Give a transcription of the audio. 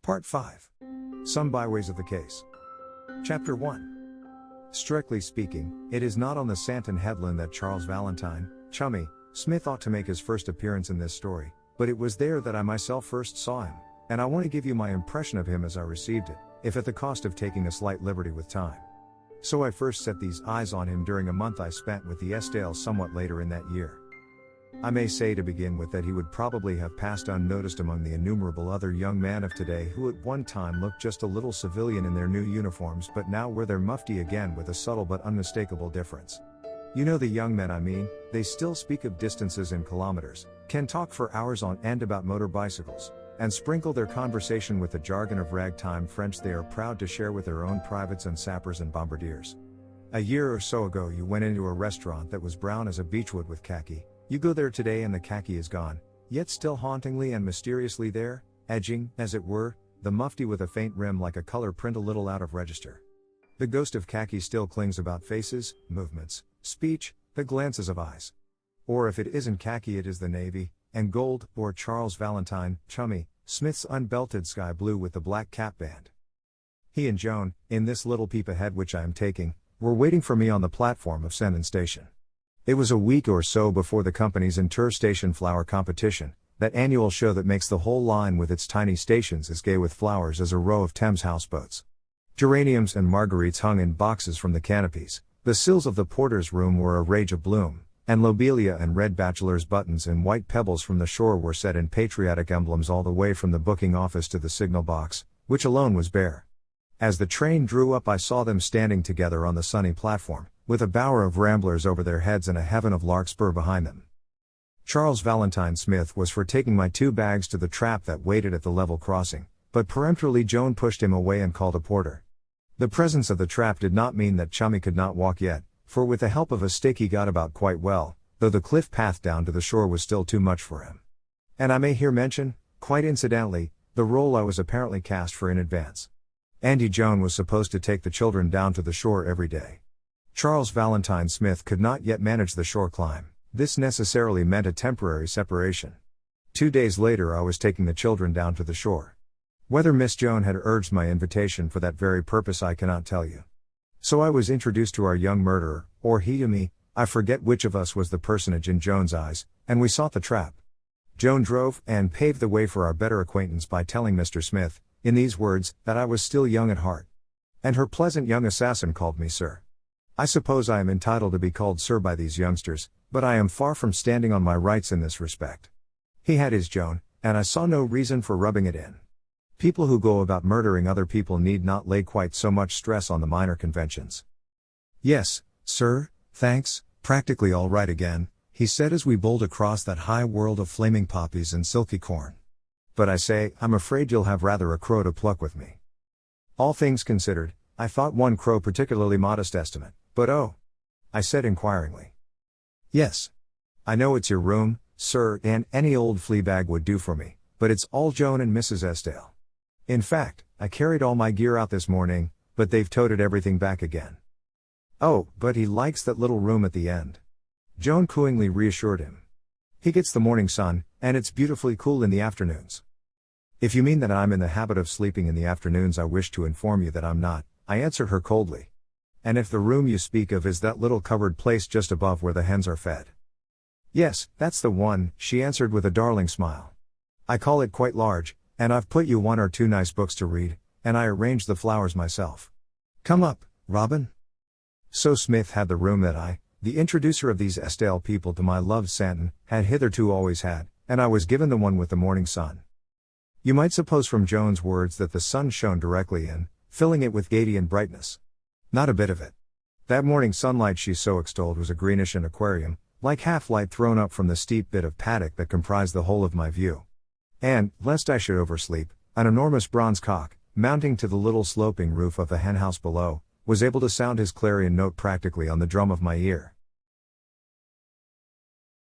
Part 5. Some byways of the case. Chapter 1. Strictly speaking, it is not on the Santon headland that Charles Valentine, Chummy, Smith ought to make his first appearance in this story, but it was there that I myself first saw him, and I want to give you my impression of him as I received it, if at the cost of taking a slight liberty with time. So I first set these eyes on him during a month I spent with the Estales somewhat later in that year. I may say to begin with that he would probably have passed unnoticed among the innumerable other young men of today who at one time looked just a little civilian in their new uniforms but now wear their mufti again with a subtle but unmistakable difference. You know the young men I mean, they still speak of distances in kilometers, can talk for hours on end about motor bicycles, and sprinkle their conversation with the jargon of ragtime French they are proud to share with their own privates and sappers and bombardiers. A year or so ago you went into a restaurant that was brown as a beechwood with khaki. You go there today and the khaki is gone, yet still hauntingly and mysteriously there, edging, as it were, the mufti with a faint rim like a color print a little out of register. The ghost of khaki still clings about faces, movements, speech, the glances of eyes. Or if it isn't khaki it is the navy, and gold, or Charles Valentine, Chummy, Smith's unbelted sky blue with the black cap band. He and Joan, in this little peep ahead which I am taking, were waiting for me on the platform of Santon Station. It was a week or so before the company's inter-station flower competition, that annual show that makes the whole line with its tiny stations as gay with flowers as a row of Thames houseboats. Geraniums and marguerites hung in boxes from the canopies, the sills of the porter's room were a rage of bloom, and lobelia and red bachelor's buttons and white pebbles from the shore were set in patriotic emblems all the way from the booking office to the signal box, which alone was bare. As the train drew up I saw them standing together on the sunny platform, with a bower of ramblers over their heads and a heaven of larkspur behind them. Charles Valentine Smith was for taking my 2 bags to the trap that waited at the level crossing, but peremptorily Joan pushed him away and called a porter. The presence of the trap did not mean that Chummy could not walk yet, for with the help of a stick he got about quite well, though the cliff path down to the shore was still too much for him. And I may here mention, quite incidentally, the role I was apparently cast for in advance. Auntie Joan was supposed to take the children down to the shore every day. Charles Valentine Smith could not yet manage the shore climb. This necessarily meant a temporary separation. 2 days later I was taking the children down to the shore. Whether Miss Joan had urged my invitation for that very purpose I cannot tell you. So I was introduced to our young murderer, or he to me, I forget which of us was the personage in Joan's eyes, and we sought the trap. Joan drove, and paved the way for our better acquaintance by telling Mr. Smith, in these words, that I was still young at heart. And her pleasant young assassin called me sir. I suppose I am entitled to be called sir by these youngsters, but I am far from standing on my rights in this respect. He had his Joan, and I saw no reason for rubbing it in. People who go about murdering other people need not lay quite so much stress on the minor conventions. Yes, sir, thanks, practically all right again, he said as we bowled across that high world of flaming poppies and silky corn. But I say, I'm afraid you'll have rather a crow to pluck with me. All things considered, I thought 1 crow particularly modest estimate, but oh! I said inquiringly. Yes. I know it's your room, sir, and any old flea bag would do for me, but it's all Joan and Mrs. Estale. In fact, I carried all my gear out this morning, but they've toted everything back again. Oh, but he likes that little room at the end. Joan cooingly reassured him. He gets the morning sun, and it's beautifully cool in the afternoons. If you mean that I'm in the habit of sleeping in the afternoons I wish to inform you that I'm not, I answered her coldly. And if the room you speak of is that little covered place just above where the hens are fed. Yes, that's the one, she answered with a darling smile. I call it quite large, and I've put you 1 or 2 nice books to read, and I arranged the flowers myself. Come up, Robin. So Smith had the room that I, the introducer of these Estale people to my loved Santon, had hitherto always had, and I was given the one with the morning sun. You might suppose from Joan's words that the sun shone directly in, filling it with gaiety and brightness. Not a bit of it. That morning sunlight she so extolled was a greenish and aquarium, like half-light thrown up from the steep bit of paddock that comprised the whole of my view. And, lest I should oversleep, an enormous bronze cock, mounting to the little sloping roof of the henhouse below, was able to sound his clarion note practically on the drum of my ear.